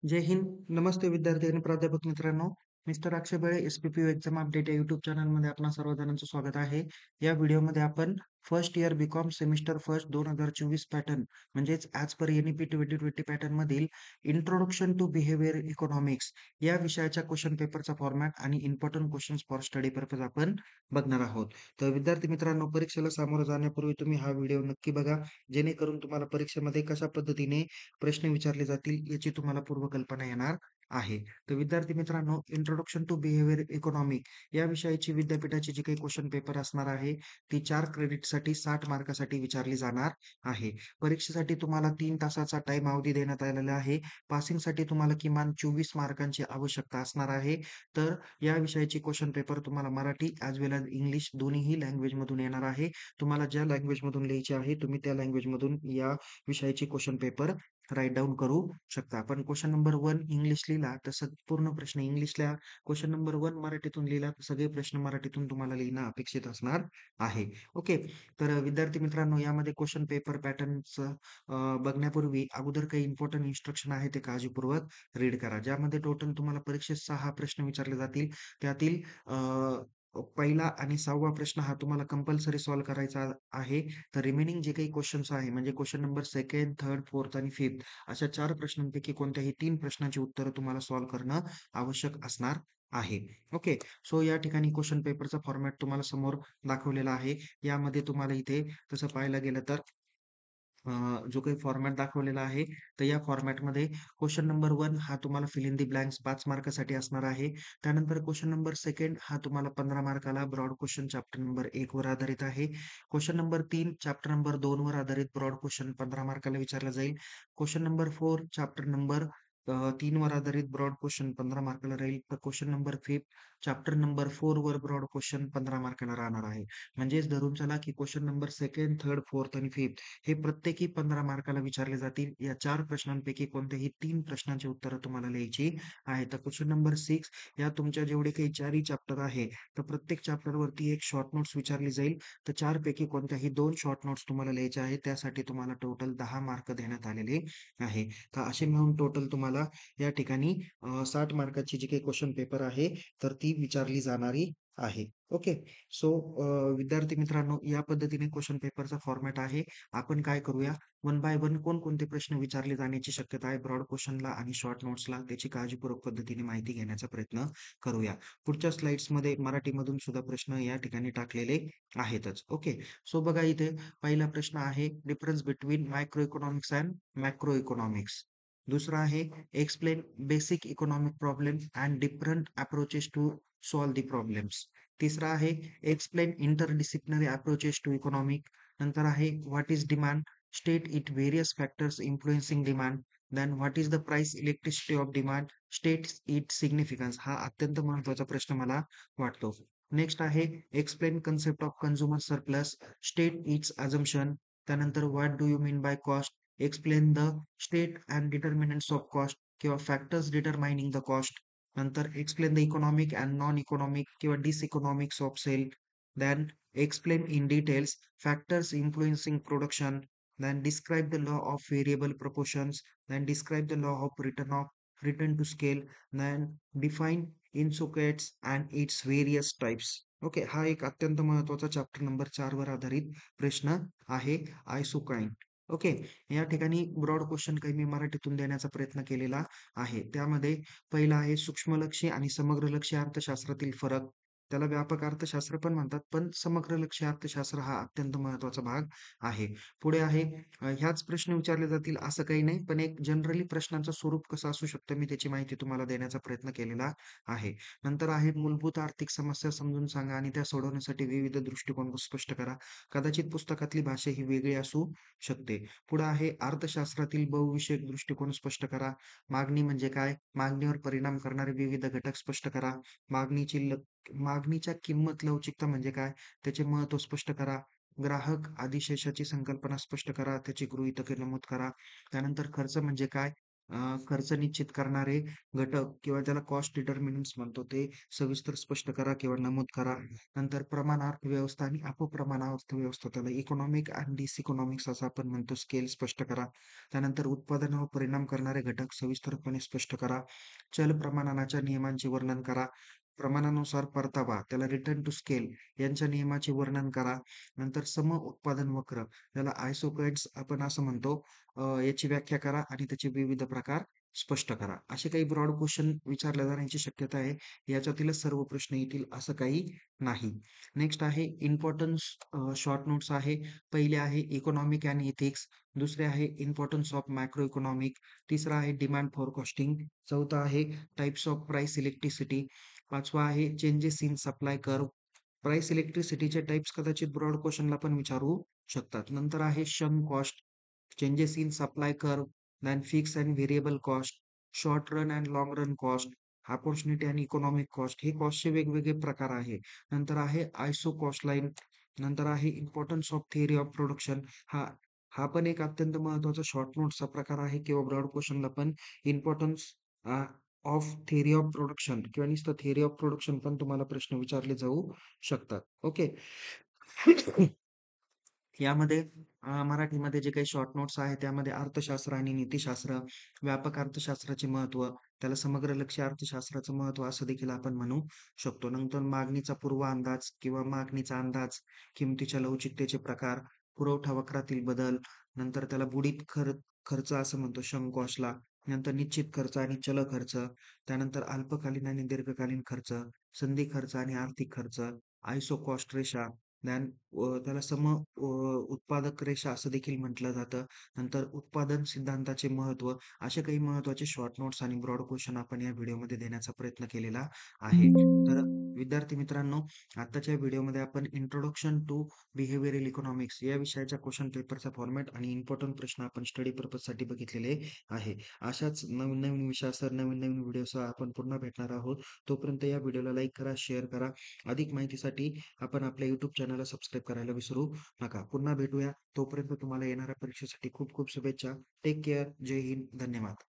जय हिंद. नमस्ते विद्यार्थी आणि प्राध्यापक मित्रांनो. Mister Akshay Bale SPPU exam update या यूट्यूब चॅनलमध्ये आपणा सर्वजणांचं स्वागत आहे. या व्हिडिओमध्ये आपण first year BCom semester first 2024 pattern म्हणजेच ॲज पर एन-ई-पी 2020 पॅटर्नमधील इंट्रोडक्शन टू बिहेवियर इकॉनॉमिक्स या विषयाच्या क्वेश्चन पेपरचा फॉर्मॅट आणि important questions for study purpose आपण बघणार आहोत. तर विद्यार्थी मित्रांनो, परीक्षेला सामोरं जाण्यापूर्वी तुम्ही हा व्हिडिओ नक्की बघा, जेणेकरून तुम्हाला परीक्षेमध्ये कशा पद्धतीने प्रश्न विचारले जातील याची तुम्हाला पूर्वकल्पना येणार आहे. तर विद्यार्थी मित्रांनो, इंट्रोडक्शन टू बिहेवियर इकॉनॉमिक या विषयाची विद्यापीठाची जी काही क्वेश्चन पेपर असणार आहे, ती 4 क्रेडिटसाठी 60 मार्कासाठी विचारली जाणार आहे. परीक्षेसाठी तुम्हाला 3 तासाचा टाईम अवधी देण्यात आलेला आहे. पासिंगसाठी तुम्हाला किमान 24 मार्कांची आवश्यकता असणार आहे. तर या विषयाची क्वेश्चन पेपर तुम्हाला मराठी ॲज वेल ॲज इंग्लिश दोन्हीही लँग्वेजमधून येणार आहे. तुम्हाला ज्या लँग्वेजमधून लिहायची आहे, तुम्ही त्या लँग्वेजमधून या विषयाची क्वेश्चन पेपर राईट डाउन करू शकता. पण क्वेश्चन नंबर 1 इंग्लिश लिहिला तर पूर्ण प्रश्न इंग्लिशला, क्वेश्चन नंबर 1 मराठीतून लिहिला तर सगळे प्रश्न मराठीतून तुम्हाला लिहिणं अपेक्षित असणार आहे. ओके. तर विद्यार्थी मित्रांनो, यामध्ये क्वेश्चन पेपर पॅटर्नचं बघण्यापूर्वी अगोदर काही इम्पोर्टंट इन्स्ट्रक्शन आहे ते काळजीपूर्वक रीड करा. ज्यामध्ये टोटल तुम्हाला परीक्षेत 6 प्रश्न विचारले जातील. त्यातील पहिला आणि 6वा प्रश्न हा तुम्हाला कंपल्सरी सॉल्व्ह करायचा आहे. तर रिमेनिंग जे काही क्वेशन्स आहे म्हणजे question number 2nd, 3rd, 4th आणि 5th अशा 4 प्रश्नांपैकी कोणत्याही 3 प्रश्नांची उत्तरं तुम्हाला सॉल्व्ह करणं आवश्यक असणार आहे. ओके. सो या ठिकाणी क्वेशन पेपरचा फॉर्मॅट तुम्हाला समोर दाखवलेला आहे. यामध्ये तुम्हाला इथे तसं पाहायला गेलं तर जो काही फॉर्मॅट दाखवलेला आहे, तर या फॉर्मॅटमध्ये क्वेशन नंबर 1 हा तुम्हाला फिल इन द ब्लँक्स 5 मार्कासाठी असणार आहे. त्यानंतर क्वेशन नंबर 2nd हा तुम्हाला 15 मार्काला ब्रॉड क्वेशन चॅप्टर नंबर 1 वर आधारित आहे. क्वेशन नंबर 3 चॅप्टर नंबर 2 वर आधारित ब्रॉड क्वेशन 15 मार्काला विचारला जाईल. क्वेशन नंबर 4 चॅप्टर नंबर 3 वर आधारित ब्रॉड क्वेशन 15 मार्काला राहील. तर क्वेशन नंबर 5 चॅप्टर नंबर 4 वर ब्रॉड क्वेशन 15 मार्काला राहणार आहे. म्हणजेच धरून चला की question number 2nd, 3rd, 4th आणि 5th हे प्रत्येकी 15 मार्काला विचारले जातील. या 4 प्रश्नांपैकी कोणत्याही 3 प्रश्नांची उत्तरं तुम्हाला लिहायची आहे. तर क्वेशन नंबर 6 या तुमच्या जेवढे काही 4ही चॅप्टर आहे, तर प्रत्येक चॅप्टरवरती एक शॉर्ट नोट्स विचारली जाईल. तर 4 पैकी कोणत्याही 2 शॉर्ट नोट्स तुम्हाला लिहायच्या आहेत. त्यासाठी तुम्हाला टोटल 10 मार्क देण्यात आलेले आहे. तर असे मिळून टोटल तुम्हाला या ठिकाणी 60 मार्काची जी काही क्वेशन पेपर आहे, तर ती विचारली जाणारी आहे. ओके. सो विद्यार्थी मित्रांनो, या पद्धतीने क्वेशन पेपरचा फॉर्मॅट आहे. आपण काय करूया, वन बाय वन कोणकोणते प्रश्न विचारले जाण्याची शक्यता आहे ब्रॉड क्वेश्चनला आणि शॉर्ट नोट्सला त्याची काळजीपूर्वक पद्धतीने माहिती घेण्याचा प्रयत्न करूया. पुढच्या स्लाइड्समध्ये मराठीमधून सुद्धा प्रश्न या ठिकाणी टाकलेले आहेतच. ओके. सो बघा इथे पहिला प्रश्न आहे difference between micro economics and macro economics. दुसरा आहे explain basic economic problem and different approaches to solve the problems. तिसरा आहे explain interdisciplinary approaches to economic. नंतर आहे what is demand, state it various factors influencing demand. Then what is the price elasticity of demand, state it significance. हा अत्यंत महत्त्वाचा प्रश्न मला वाटतो. नेक्स्ट आहे explain concept of consumer surplus, state its assumption. त्यानंतर what do you mean by cost, explain the state and determinants of cost किंवा factors determining the cost. नंतर explain the economic and non economic किंवा diseconomics of sale. Then explain in details factors influencing production. Then describe the law of variable proportions. Then describe the law of return to scale. Then define insocrates and its various types. Okay. हा एक अत्यंत महत्वाचा chapter number 4 वर आधारित प्रश्न आहे, आयसोकाइन. Okay. या ठिकाणी ब्रॉड क्वेश्चन काही मी मराठीतून देण्याचा प्रयत्न केलेला आहे. त्यामध्ये पहिला आहे सूक्ष्मलक्षी आणि समग्रलक्षी अर्थशास्त्रातील फरक. त्याला व्यापक अर्थशास्त्र पण म्हणतात, पण समग्रलक्षी अर्थशास्त्र हा अत्यंत महत्त्वाचा भाग आहे. पुढे आहे ह्याच प्रश्न विचारले जातील असं काही नाही, पण एक जनरली प्रश्नांचं स्वरूप कसं असू शकतं मी त्याची माहिती तुम्हाला देण्याचा प्रयत्न केलेला आहे. नंतर आहे मूलभूत आर्थिक समस्या समजून सांगा आणि त्या सोडवण्यासाठी विविध दृष्टिकोन स्पष्ट करा. कदाचित पुस्तकातली भाषा ही वेगळी असू शकते. पुढे आहे अर्थशास्त्रातील बहुविषयक दृष्टिकोन स्पष्ट करा. मागणी म्हणजे काय? मागणीवर परिणाम करणारे विविध घटक स्पष्ट करा. मागणीची मागणीच्या किंमत लवचिकता म्हणजे काय? त्याचे महत्त्व स्पष्ट करा. ग्राहक अधिशेषाची संकल्पना स्पष्ट करा. त्याची गृहीतके नमूद करा. त्यानंतर खर्च म्हणजे काय? खर्च निश्चित करणारे घटक किंवा त्याला कॉस्ट डिटर्मिनंट्स म्हणतो ते सविस्तर स्पष्ट करा किंवा नमूद करा. नंतर प्रमाण अर्थव्यवस्था आणि अपप्रमाण अर्थव्यवस्था त्याला इकॉनॉमिक आणि डिसइकॉनॉमिक्स असं आपण म्हणतो स्केल स्पष्ट करा. त्यानंतर उत्पादनावर परिणाम करणारे घटक सविस्तरपणे स्पष्ट करा. चल प्रमाणनाच्या नियमांचे वर्णन करा. प्रमाणानुसार परतावा त्याला रिटर्न टू स्केल यांच्या नियमाचे वर्णन करा. नंतर सम उत्पादन वक्र त्याला आयसोपेड्स आपण असं म्हणतो. याची व्याख्या करा आणि त्याचे विविध प्रकार स्पष्ट करा. असे काही ब्रॉड क्वेश्चन विचारले जाण्याची शक्यता आहे. याच्यातीलच सर्व प्रश्न येतील असं काही नाही. नेक्स्ट आहे इम्पॉर्टन्स शॉर्ट नोट्स आहे. पहिले आहे इकॉनॉमिक अँड इथिक्स. दुसरे आहे इम्पॉर्टन्स ऑफ मॅक्रो इकॉनॉमिक. तिसरा आहे डिमांड फॉर कॉस्टिंग. चौथा आहे टाइप्स ऑफ प्राइस इलेक्ट्रिसिटी. पाचवा आहे changes in supply curve. Price इलेक्ट्रिसिटीचे टाइप्स कदाचित ब्रॉड क्वेश्चनला पण विचारू शकतात. नंतर आहे some cost, changes in supply curve, then fixed and variable cost, short run and long run cost, opportunity आणि इकॉनॉमिक कॉस्ट हे कॉस्टचे वेगवेगळे प्रकार आहे. नंतर आहे आयसो कॉस्ट लाईन. नंतर आहे importance of theory of production. हा हा पण एक अत्यंत महत्त्वाचा शॉर्ट नोट्सचा प्रकार आहे किंवा ब्रॉड क्वेश्चनला पण importance of theory of production किंवा नुसतं थिअरी ऑफ प्रोडक्शन पण तुम्हाला प्रश्न विचारले जाऊ शकतात. ओके. यामध्ये मराठीमध्ये जे काही शॉर्ट नोट्स आहेत त्यामध्ये अर्थशास्त्र आणि नीतिशास्त्र, व्यापक अर्थशास्त्राचे महत्त्व, त्याला समग्र लक्ष्य अर्थशास्त्राचं महत्त्व असं देखील आपण म्हणू शकतो. नंतर मागणीचा पूर्व अंदाज किंवा मागणीचा अंदाज, किमतीच्या लवचिकतेचे प्रकार, पुरवठा वक्रातील बदल, नंतर त्याला बुडीत खर्च असं म्हणतो शंक कॉस्टला. नंतर निश्चित खर्च आणि चल खर्च, त्यानंतर अल्पकालीन आणि दीर्घकालीन खर्च, संधी खर्च आणि आर्थिक खर्च, आयसो कॉस्ट रेषा, त्याला उत्पादक रेषा असं देखील म्हटलं जातं. नंतर उत्पादन सिद्धांताचे महत्त्व, असे काही महत्त्वाचे शॉर्ट नोट्स आणि ब्रॉड क्वेश्चन आपण या व्हिडिओमध्ये देण्याचा प्रयत्न केलेला आहे. तर विद्यार्थी मित्रांनो, आत्ताच्या व्हिडिओमध्ये आपण इंट्रोडक्शन टू बिहेवियरल इकॉनॉमिक्स या विषयाच्या क्वेश्चन पेपरचा फॉर्मॅट आणि इम्पोर्टंट प्रश्न आपण स्टडी पर्पजसाठी बघितलेले आहे. अशाच नवीन-नवीन विषयासह, नवीन-नवीन व्हिडिओसह आपण पुन्हा भेटणार आहोत. तोपर्यंत या व्हिडिओला लाईक करा, शेअर करा. अधिक माहितीसाठी आपण आपल्या YouTube चॅनलला सबस्क्राईब करायला विसरू नका. पुन्हा भेटूया. तोपर्यंत तुम्हाला येणाऱ्या परीक्षेसाठी खूप खूप शुभेच्छा. Take care. जय हिंद. धन्यवाद.